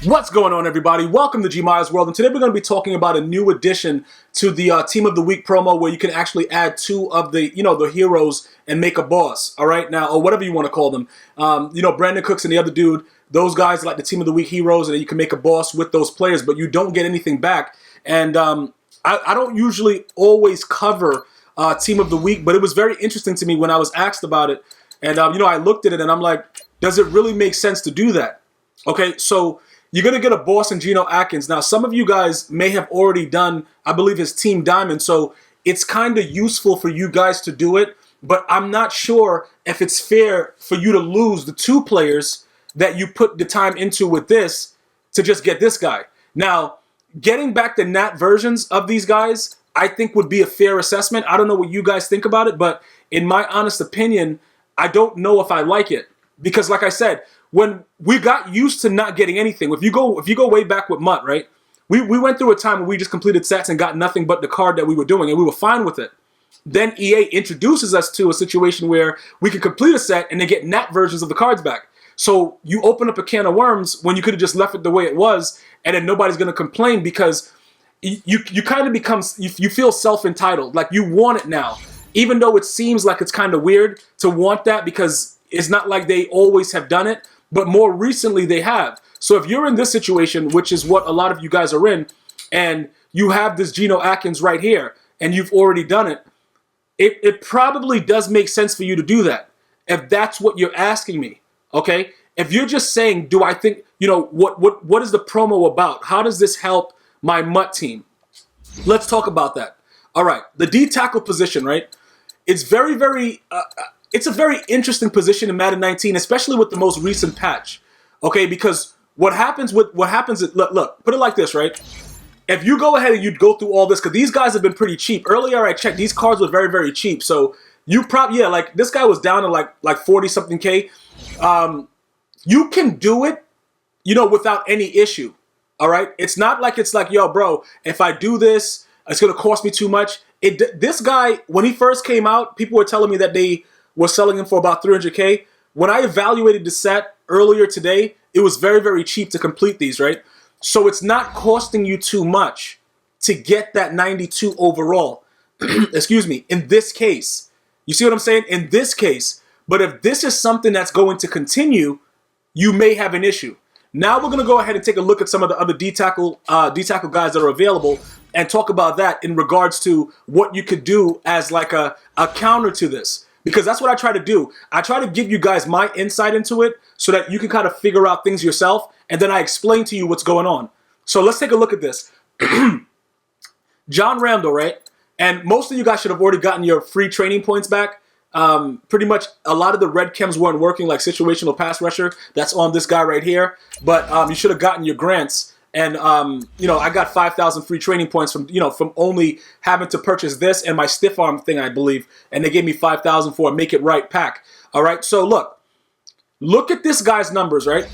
What's going on, everybody? Welcome to GmiasWorld, and today we're going to be talking about a new addition to the Team of the Week promo where you can actually add two of the, the heroes and make a boss, all right? Now, or whatever you want to call them. Brandon Cooks and the other dude, those guys are like the Team of the Week heroes, and you can make a boss with those players, but you don't get anything back. And I don't usually always cover Team of the Week, but it was very interesting to me when I was asked about it. And, I looked at it, and I'm like, does it really make sense to do that? Okay, so you're going to get a boss in Geno Atkins. Now, some of you guys may have already done, I believe, his Team Diamond, so it's kind of useful for you guys to do it, but I'm not sure if it's fair for you to lose the two players that you put the time into with this to just get this guy. Now, getting back the Nat versions of these guys, I think would be a fair assessment. I don't know what you guys think about it, but in my honest opinion, I don't know if I like it. Because like I said, when we got used to not getting anything, if you go way back with Mutt, right? We went through a time where we just completed sets and got nothing but the card that we were doing, and we were fine with it. Then EA introduces us to a situation where we can complete a set and then get Nat versions of the cards back. So you open up a can of worms when you could have just left it the way it was, and then nobody's going to complain because you kind of become, you feel self-entitled. Like you want it now. Even though it seems like it's kind of weird to want that because it's not like they always have done it. But more recently, they have. So if you're in this situation, which is what a lot of you guys are in, and you have this Geno Atkins right here, and you've already done it, it probably does make sense for you to do that, if that's what you're asking me, okay? If you're just saying, do I think, what is the promo about? How does this help my Mutt team? Let's talk about that. All right, the D tackle position, right? It's it's a very interesting position in Madden 19, especially with the most recent patch. Okay, because what happens is, look, put it like this, right? If you go ahead and you go through all this, because these guys have been pretty cheap. Earlier I checked, these cards were very, very cheap. So you probably, like this guy was down to like 40 something K. You can do it, without any issue. All right, it's not like it's like, yo, bro, if I do this, it's gonna cost me too much. This guy, when he first came out, people were telling me that they were selling him for about 300K. When I evaluated the set earlier today, it was very, very cheap to complete these, right? So it's not costing you too much to get that 92 overall. Excuse me, in this case. You see what I'm saying? In this case. But if this is something that's going to continue, you may have an issue. Now we're going to go ahead and take a look at some of the other D-tackle guys that are available and talk about that in regards to what you could do as like a counter to this. Because that's what I try to do. I try to give you guys my insight into it so that you can kind of figure out things yourself, and then I explain to you what's going on. So let's take a look at this. John Randle, right? And most of you guys should have already gotten your free training points back. Pretty much a lot of the red chems weren't working, like situational pass rusher. That's on this guy right here. But you should have gotten your grants. And, I got 5,000 free training points from only having to purchase this and my stiff arm thing, I believe. And they gave me 5,000 for a Make It Right pack. All right. So look at this guy's numbers, right?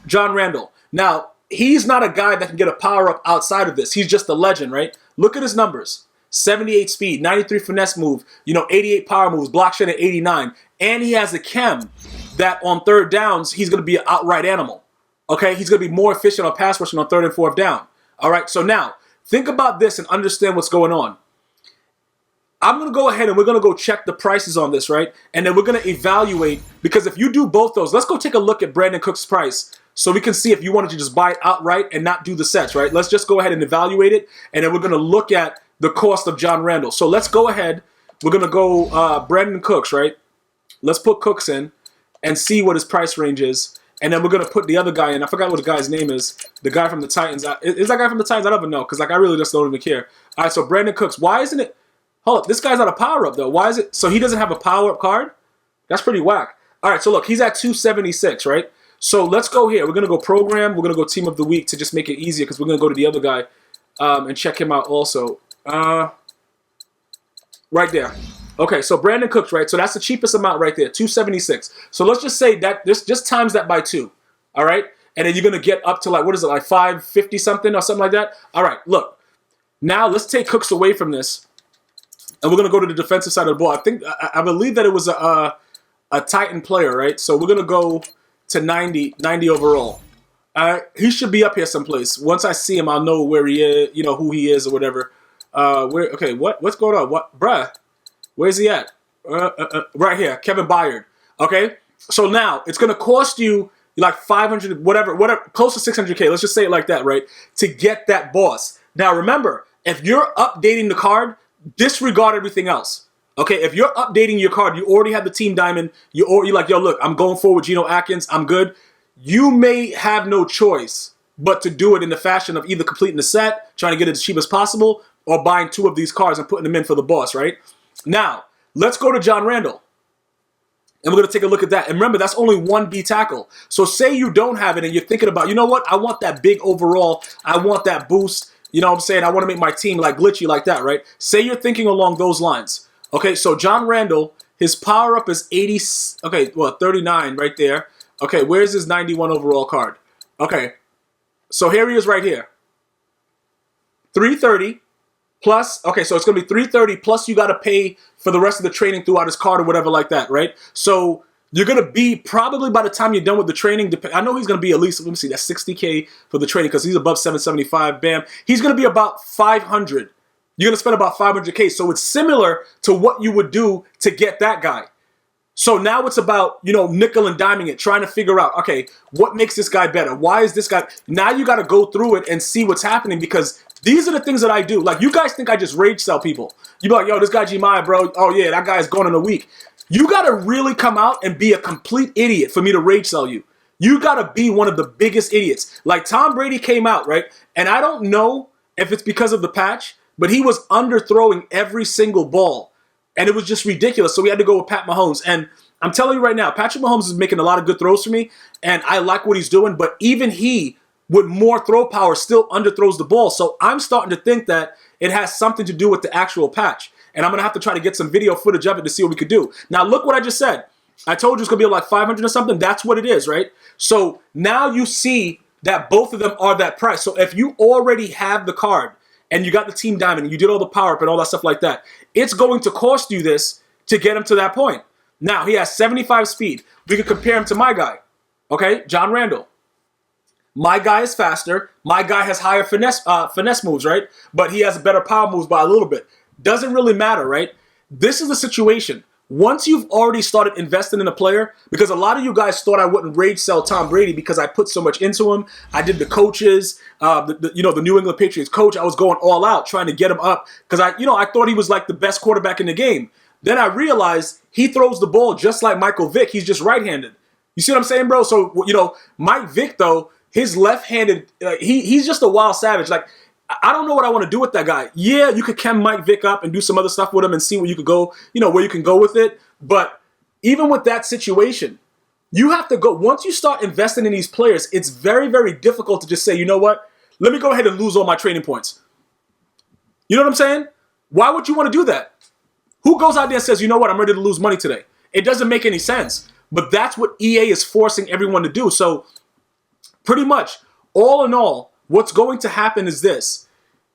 John Randle. Now, he's not a guy that can get a power up outside of this. He's just a legend, right? Look at his numbers. 78 speed, 93 finesse move, 88 power moves, block shed at 89. And he has a chem that on third downs, he's going to be an outright animal. Okay, he's going to be more efficient on pass rushing on third and fourth down. All right, so now, think about this and understand what's going on. I'm going to go ahead and we're going to go check the prices on this, right? And then we're going to evaluate, because if you do both those, let's go take a look at Brandon Cook's price so we can see if you wanted to just buy it outright and not do the sets, right? Let's just go ahead and evaluate it, and then we're going to look at the cost of John Randle. So let's go ahead. We're going to go Brandon Cooks, right? Let's put Cooks in and see what his price range is. And then we're going to put the other guy in. I forgot what the guy's name is. The guy from the Titans. Is that guy from the Titans? I don't even know, because I really just don't even care. All right, so Brandon Cooks. Why isn't it? Hold up. This guy's not a power-up, though. Why is it? So he doesn't have a power-up card? That's pretty whack. All right, so look. He's at 276, right? So let's go here. We're going to go program. We're going to go team of the week to just make it easier, because we're going to go to the other guy and check him out also. Right there. Okay, so Brandon Cooks, right? So that's the cheapest amount right there, 276. So let's just say that just times that by 2, all right? And then you're going to get up to like 550 something or something like that? All right, look. Now let's take Cooks away from this, and we're going to go to the defensive side of the ball. I believe that it was a Titan player, right? So we're going to go to 90 overall. He should be up here someplace. Once I see him, I'll know where he is, you know, who he is or whatever. Okay, what's going on? Bruh, where's he at? Right here, Kevin Byard. Okay, so now it's going to cost you like 500, whatever, close to 600K. Let's just say it like that, right? To get that boss. Now remember, if you're updating the card, disregard everything else. Okay, if you're updating your card, you already have the team diamond. You're like, yo, look, I'm going forward with Geno Atkins. I'm good. You may have no choice but to do it in the fashion of either completing the set, trying to get it as cheap as possible, or buying 2 of these cards and putting them in for the boss, right? Now, let's go to John Randle. And we're going to take a look at that. And remember, that's only 1 B tackle. So say you don't have it and you're thinking about, you know what? I want that big overall. I want that boost. You know what I'm saying? I want to make my team like glitchy like that, right? Say you're thinking along those lines. Okay, so John Randle, his power up is 80. Okay, well, 39 right there. Okay, where's his 91 overall card? Okay, so here he is right here. 330 plus, okay, so it's going to be 330 plus you got to pay for the rest of the training throughout his card or whatever like that, right? So you're going to be probably by the time you're done with the training, I know he's going to be at least, let me see, that's 60K for the training because he's above 775, bam. He's going to be about 500. You're going to spend about 500K. So it's similar to what you would do to get that guy. So now it's about, you know, nickel and diming it, trying to figure out, okay, what makes this guy better? Why is this guy? Now you got to go through it and see what's happening because these are the things that I do. Like, you guys think I just rage sell people. You be like, yo, this guy Gmias, bro. Oh, yeah, that guy's gone in a week. You got to really come out and be a complete idiot for me to rage sell you. You got to be one of the biggest idiots. Like, Tom Brady came out, right? And I don't know if it's because of the patch, but he was underthrowing every single ball. And it was just ridiculous. So we had to go with Pat Mahomes. And I'm telling you right now, Patrick Mahomes is making a lot of good throws for me. And I like what he's doing. But even he, with more throw power, still underthrows the ball. So I'm starting to think that it has something to do with the actual patch. And I'm going to have to try to get some video footage of it to see what we could do. Now, look what I just said. I told you it's going to be like 500 or something. That's what it is, right? So now you see that both of them are that price. So if you already have the card, and you got the team diamond, and you did all the power up and all that stuff like that, it's going to cost you this to get him to that point. Now, he has 75 speed. We can compare him to my guy, okay, John Randle. My guy is faster. My guy has higher finesse moves, right? But he has better power moves by a little bit. Doesn't really matter, right? This is the situation. Once you've already started investing in a player, because a lot of you guys thought I wouldn't rage sell Tom Brady because I put so much into him. I did the coaches, the New England Patriots coach. I was going all out trying to get him up because I thought he was like the best quarterback in the game. Then I realized he throws the ball just like Michael Vick. He's just right-handed. You see what I'm saying, bro? So, Mike Vick, though, his left-handed, he's just a wild savage. Like, I don't know what I want to do with that guy. Yeah, you could chem Mike Vick up and do some other stuff with him and see where you could go, where you can go with it. But even with that situation, you have to go. Once you start investing in these players, it's very, very difficult to just say, you know what? Let me go ahead and lose all my training points. You know what I'm saying? Why would you want to do that? Who goes out there and says, you know what? I'm ready to lose money today. It doesn't make any sense. But that's what EA is forcing everyone to do. So pretty much, all in all, what's going to happen is this.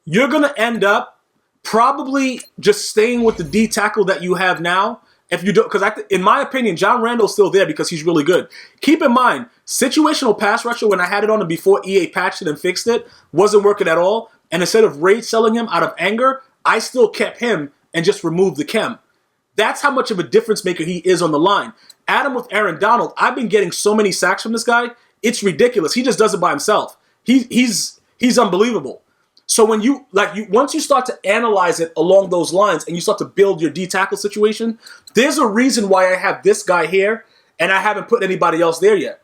You're going to end up probably just staying with the D tackle that you have now. If you don't, because in my opinion, John Randle's still there because he's really good. Keep in mind, situational pass rusher, when I had it on him before EA patched it and fixed it, wasn't working at all. And instead of rage selling him out of anger, I still kept him and just removed the chem. That's how much of a difference maker he is on the line. Adam with Aaron Donald, I've been getting so many sacks from this guy. It's ridiculous. He just does it by himself. He's unbelievable. So when once you start to analyze it along those lines and you start to build your D tackle situation, there's a reason why I have this guy here and I haven't put anybody else there yet.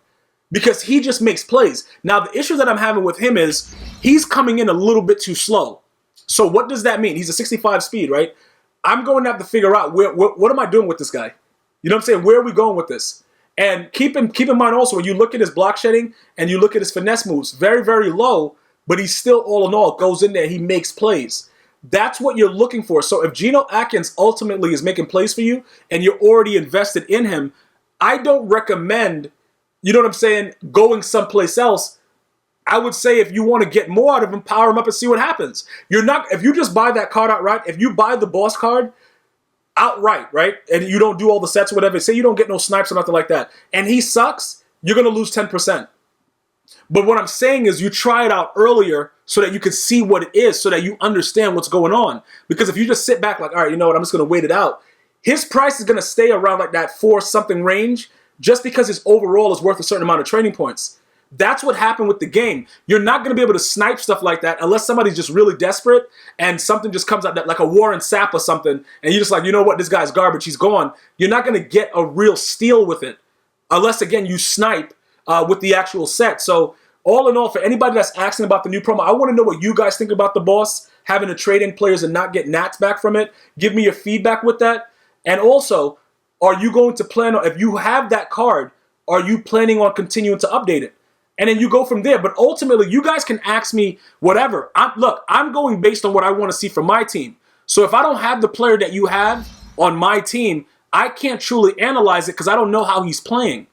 Because he just makes plays. Now the issue that I'm having with him is he's coming in a little bit too slow. So what does that mean? He's a 65 speed, right? I'm going to have to figure out what am I doing with this guy? You know what I'm saying? Where are we going with this? And keep in mind also, when you look at his block shedding and you look at his finesse moves, very, very low, but he's still, all in all, goes in there, he makes plays. That's what you're looking for. So if Geno Atkins ultimately is making plays for you and you're already invested in him, I don't recommend, you know what I'm saying, going someplace else. I would say if you want to get more out of him, power him up and see what happens. If you just buy that card outright, if you buy the boss card outright, right, and you don't do all the sets or whatever, say you don't get no snipes or nothing like that, and he sucks, you're going to lose 10%. But what I'm saying is you try it out earlier so that you can see what it is, so that you understand what's going on. Because if you just sit back like, all right, you know what, I'm just going to wait it out, his price is going to stay around like that 4-something range just because his overall is worth a certain amount of training points. That's what happened with the game. You're not going to be able to snipe stuff like that unless somebody's just really desperate and something just comes out that like a Warren Sapp or something, and you're just like, you know what, this guy's garbage, he's gone. You're not going to get a real steal with it unless, again, you snipe with the actual set. So all in all, for anybody that's asking about the new promo, I want to know what you guys think about the boss, having to trade in players and not get nats back from it. Give me your feedback with that. And also, are you going to plan on, if you have that card, are you planning on continuing to update it? And then you go from there. But ultimately, you guys can ask me whatever. Look, I'm going based on what I want to see from my team. So if I don't have the player that you have on my team, I can't truly analyze it because I don't know how he's playing.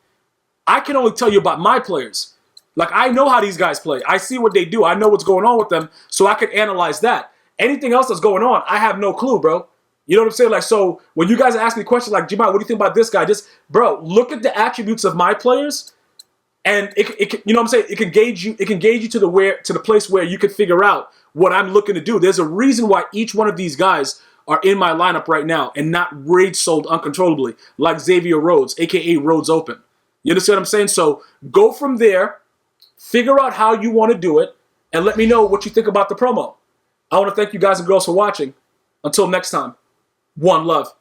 I can only tell you about my players. Like, I know how these guys play. I see what they do. I know what's going on with them, so I can analyze that. Anything else that's going on, I have no clue, bro. You know what I'm saying? Like, so when you guys ask me questions like, Gmias, what do you think about this guy? Just, bro, look at the attributes of my players, and it you know what I'm saying? It can gauge you. It can gauge you to the place where you can figure out what I'm looking to do. There's a reason why each one of these guys are in my lineup right now and not rage sold uncontrollably like Xavier Rhodes, aka Rhodes Open. You understand what I'm saying? So go from there, figure out how you want to do it, and let me know what you think about the promo. I want to thank you guys and girls for watching. Until next time, one love.